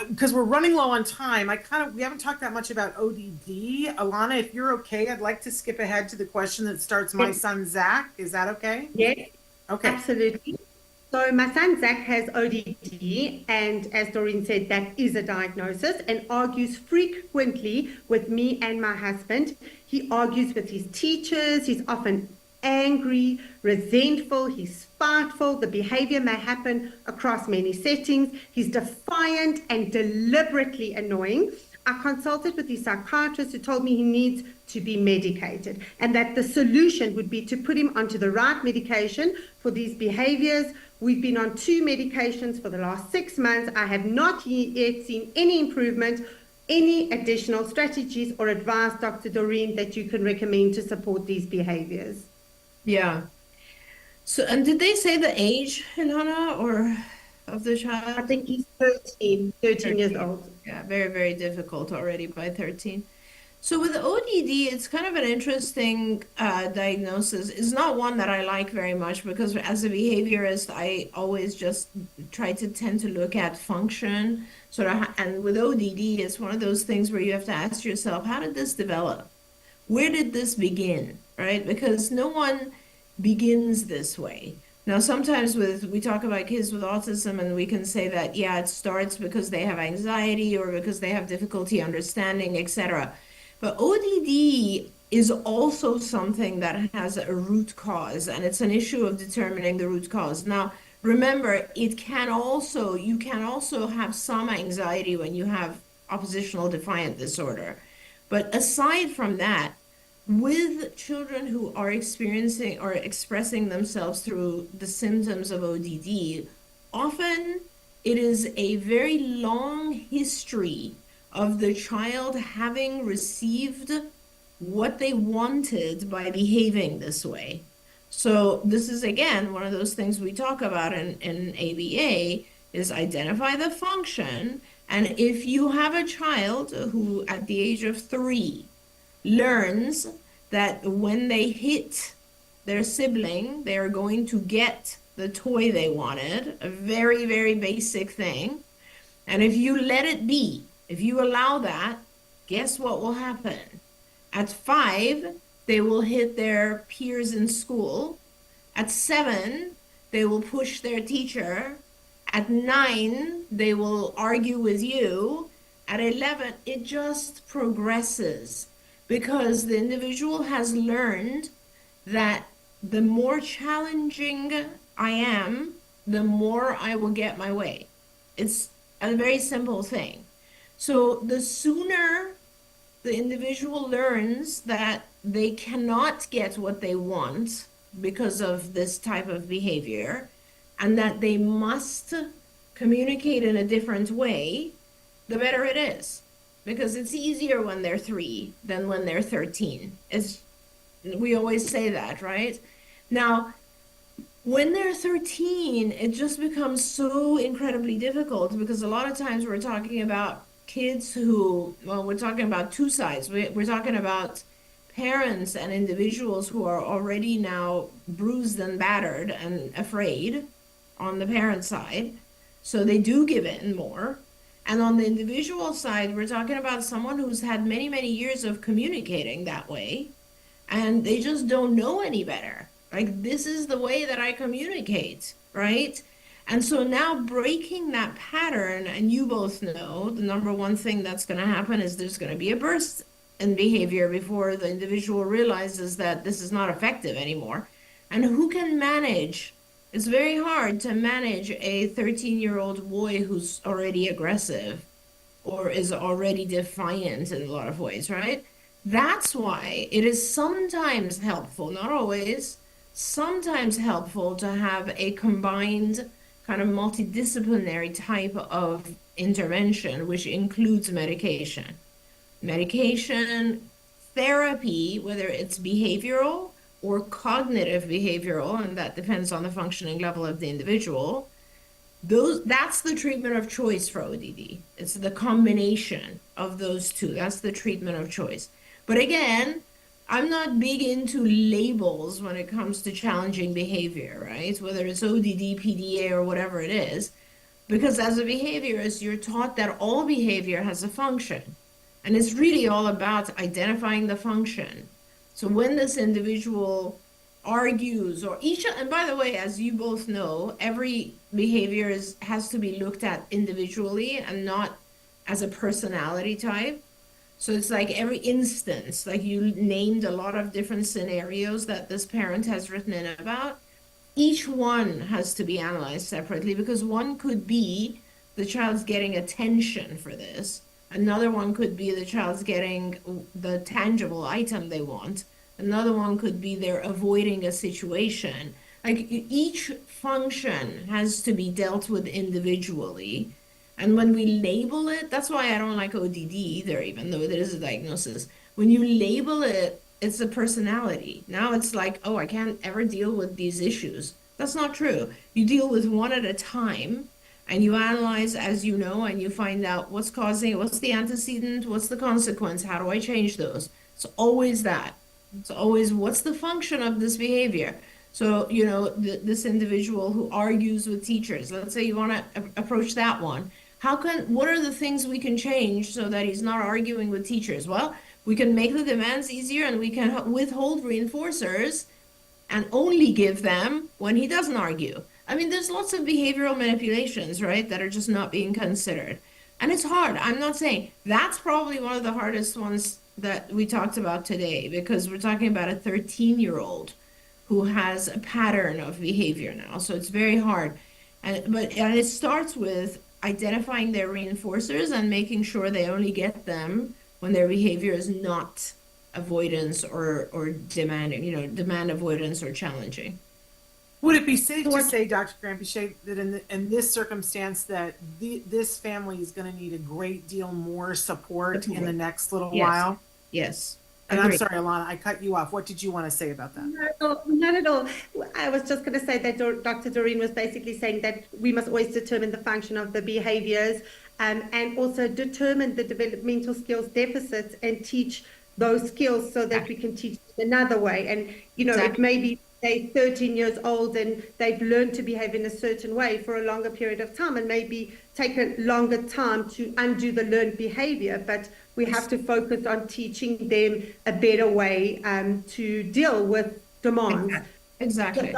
because we're running low on time, we haven't talked that much about ODD. Ilana, if you're okay, I'd like to skip ahead to the question that starts my son Zach. Is that okay? Yes, Okay. absolutely. So my son Zach has ODD, and as Doreen said, that is a diagnosis, and argues frequently with me and my husband. He argues with his teachers. He's often angry, resentful, he's spiteful. The behavior may happen across many settings. He's defiant and deliberately annoying. I consulted with the psychiatrist who told me he needs to be medicated and that the solution would be to put him onto the right medication for these behaviors. We've been on 2 medications for the last 6 months. I have not yet seen any improvement. Any additional strategies or advice, Dr. Doreen, that you can recommend to support these behaviors? Yeah. So, and did they say the age, Ilana, or of the I child? think he's 13 years old. Yeah, very, very difficult already by 13. So with ODD, it's kind of an interesting diagnosis. It's not one that I like very much because as a behaviorist, I always just try to tend to look at function. And with ODD, it's one of those things where you have to ask yourself, how did this develop? Where did this begin, right? Because no one begins this way. Now, sometimes we talk about kids with autism and we can say that, yeah, it starts because they have anxiety or because they have difficulty understanding, etc. But ODD is also something that has a root cause, and it's an issue of determining the root cause. Now, remember, you can also have some anxiety when you have oppositional defiant disorder. But aside from that, with children who are experiencing or expressing themselves through the symptoms of ODD, often it is a very long history of the child having received what they wanted by behaving this way. So this is again one of those things we talk about in ABA is identify the function. And if you have a child who at the age of 3 learns that when they hit their sibling, they are going to get the toy they wanted, a very, very basic thing. And if you let it be, if you allow that, guess what will happen? At 5, they will hit their peers in school. At 7, they will push their teacher. At 9, they will argue with you. At 11, it just progresses because the individual has learned that the more challenging I am, the more I will get my way. It's a very simple thing. So the sooner the individual learns that they cannot get what they want because of this type of behavior, and that they must communicate in a different way, the better it is. Because it's easier when they're 3 than when they're 13. We always say that, right? Now, when they're 13, it just becomes so incredibly difficult because a lot of times we're talking about kids who, well, we're talking about two sides. We're talking about parents and individuals who are already now bruised and battered and afraid on the parent side. So they do give in more. And on the individual side, we're talking about someone who's had many, many years of communicating that way, and they just don't know any better. Like, this is the way that I communicate, right? And so now breaking that pattern, and you both know the number one thing that's going to happen is there's going to be a burst in behavior before the individual realizes that this is not effective anymore. And who can manage? It's very hard to manage a 13-year-old boy who's already aggressive or is already defiant in a lot of ways, right? That's why it is sometimes helpful, not always, sometimes helpful to have a combined kind of multidisciplinary type of intervention, which includes medication. Medication, therapy, whether it's behavioral or cognitive behavioral, and that depends on the functioning level of the individual, that's the treatment of choice for ODD. It's the combination of those two. That's the treatment of choice. But again, I'm not big into labels when it comes to challenging behavior, right? Whether it's ODD, PDA, or whatever it is, because as a behaviorist, you're taught that all behavior has a function. And it's really all about identifying the function. So when this individual argues and by the way, as you both know, every behavior has to be looked at individually and not as a personality type. So it's like every instance, like you named a lot of different scenarios that this parent has written in about. Each one has to be analyzed separately because one could be the child's getting attention for this. Another one could be the child's getting the tangible item they want. Another one could be they're avoiding a situation. Like each function has to be dealt with individually. And when we label it, that's why I don't like ODD either, even though there is a diagnosis. When you label it, it's a personality. Now it's like, oh, I can't ever deal with these issues. That's not true. You deal with one at a time, and you analyze as you know, and you find out what's causing it, what's the antecedent, what's the consequence, how do I change those? It's always that. It's always what's the function of this behavior. So, you know, this individual who argues with teachers, let's say you want to approach that one. What are the things we can change so that he's not arguing with teachers? Well, we can make the demands easier and we can withhold reinforcers and only give them when he doesn't argue. I mean, there's lots of behavioral manipulations, right, that are just not being considered. And it's hard. I'm not saying that's probably one of the hardest ones that we talked about today, because we're talking about a 13-year-old who has a pattern of behavior now. So it's very hard. And it starts with identifying their reinforcers and making sure they only get them when their behavior is not avoidance or demanding, demand avoidance or challenging. Would it be safe to say, Dr. Granpichet, that in this circumstance that this family is going to need a great deal more support in the next little while? Yes. And I'm Agreed. sorry, Ilana, I cut you off. What did you want to say about that? Not at all. I was just going to say that Dr. Doreen was basically saying that we must always determine the function of the behaviors and also determine the developmental skills deficits and teach those skills so that we can teach another way. And, you know, it may be they're 13 years old and they've learned to behave in a certain way for a longer period of time and maybe take a longer time to undo the learned behavior. But we have to focus on teaching them a better way to deal with demands. Exactly.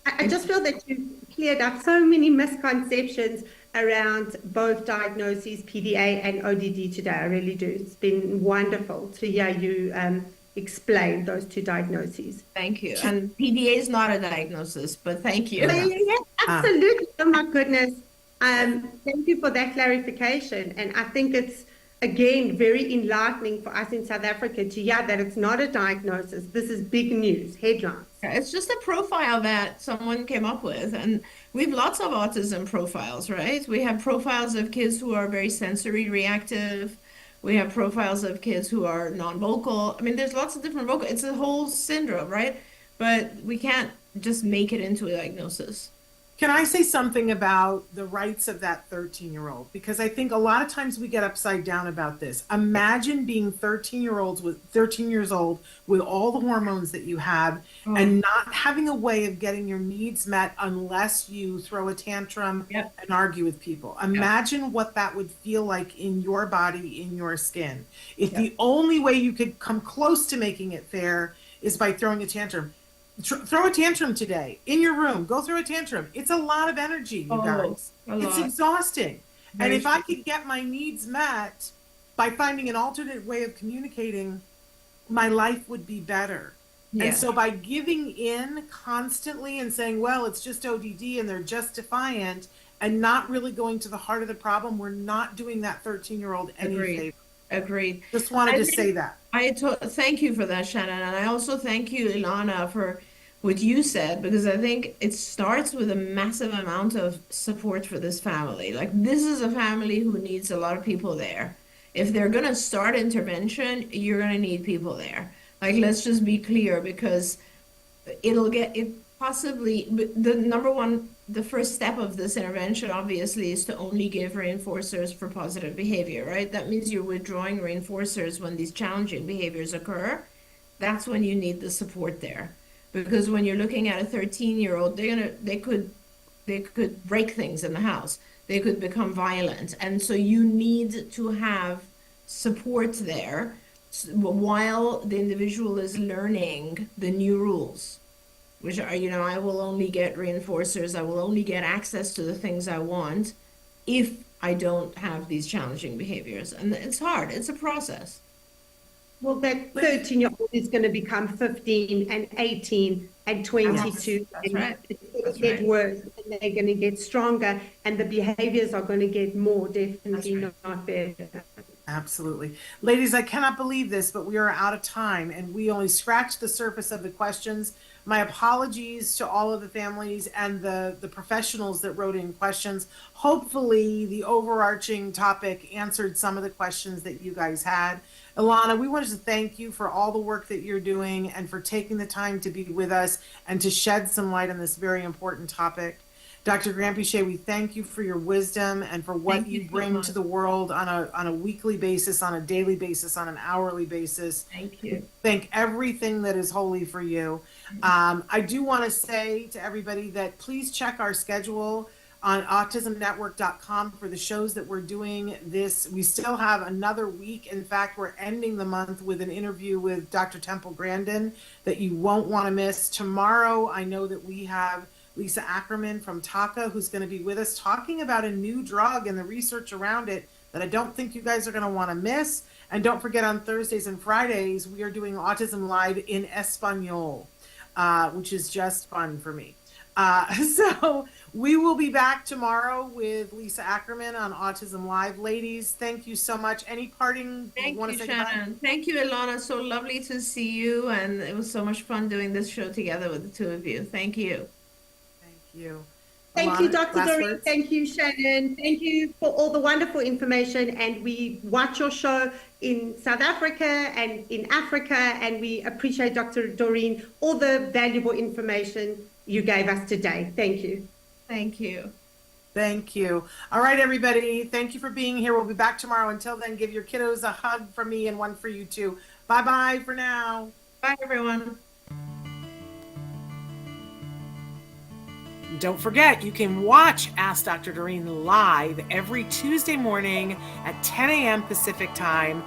I just feel that you cleared up so many misconceptions around both diagnoses, PDA and ODD today. I really do. It's been wonderful to hear you explain those two diagnoses. Thank you. And PDA is not a diagnosis, but thank you. Yeah, absolutely. Oh my goodness. Thank you for that clarification. And I think it's, again, very enlightening for us in South Africa to hear that it's not a diagnosis. This is big news, headlines. It's just a profile that someone came up with. And we have lots of autism profiles, right? We have profiles of kids who are very sensory reactive. We have profiles of kids who are non-vocal. I mean, there's lots of different vocal. It's a whole syndrome, right? But we can't just make it into a diagnosis. Can I say something about the rights of that 13-year-old? Because I think a lot of times we get upside down about this. Imagine being 13 years old with all the hormones that you have and not having a way of getting your needs met unless you throw a tantrum and argue with people. Imagine what that would feel like in your body, in your skin. If the only way you could come close to making it fair is by throwing a tantrum. Throw a tantrum today in your room. Go throw a tantrum. It's a lot of energy, you guys. It's exhausting. And if I could get my needs met by finding an alternate way of communicating, my life would be better. And so by giving in constantly and saying, well, it's just ODD and they're just defiant and not really going to the heart of the problem, we're not doing that 13-year-old any favor. Agreed. Just wanted to say that. Thank you for that, Shannon. And I also thank you, Ilana, for what you said, because I think it starts with a massive amount of support for this family. Like, this is a family who needs a lot of people there. If they're going to start intervention, you're going to need people there. Like, let's just be clear, because the first step of this intervention, obviously, is to only give reinforcers for positive behavior, right? That means you're withdrawing reinforcers when these challenging behaviors occur. That's when you need the support there. Because when you're looking at a 13-year-old, they could break things in the house. They could become violent. And so you need to have support there while the individual is learning the new rules, which are, I will only get reinforcers. I will only get access to the things I want if I don't have these challenging behaviors. And it's hard. It's a process. Well, that 13-year-old is going to become 15 and 18 and 22. That's right. It's going to get worse, and they're going to get stronger, and the behaviors are going to get more, definitely not better. Absolutely. Ladies, I cannot believe this, but we are out of time, and we only scratched the surface of the questions. My apologies to all of the families and the professionals that wrote in questions. Hopefully, the overarching topic answered some of the questions that you guys had. Ilana, we wanted to thank you for all the work that you're doing and for taking the time to be with us and to shed some light on this very important topic. Dr. Granpichet, we thank you for your wisdom and for what you bring to the world on a weekly basis, on a daily basis, on an hourly basis. Thank you. Thank everything that is holy for you. I do want to say to everybody that please check our schedule on autismnetwork.com for the shows that we're doing this. We still have another week. In fact, we're ending the month with an interview with Dr. Temple Grandin that you won't want to miss. Tomorrow, I know that we have Lisa Ackerman from TACA, who's going to be with us talking about a new drug and the research around it that I don't think you guys are going to want to miss. And don't forget, on Thursdays and Fridays, we are doing Autism Live in Espanol, which is just fun for me. So we will be back tomorrow with Lisa Ackerman on Autism Live. Ladies, thank you so much. Any parting? Thank you, Shannon. Thank you, Ilana. So lovely to see you. And it was so much fun doing this show together with the two of you. Thank you. you. Thank you, Ilana, Dr. last Doreen. words? Thank you, Shannon. Thank you for all the wonderful information. And we watch your show in South Africa and in Africa. And we appreciate, Dr. Doreen, all the valuable information you gave us today. Thank you. Thank you. Thank you. All right, everybody. Thank you for being here. We'll be back tomorrow. Until then, give your kiddos a hug from me and one for you too. Bye-bye for now. Bye, everyone. Don't forget, you can watch Ask Dr. Doreen live every Tuesday morning at 10 a.m. Pacific time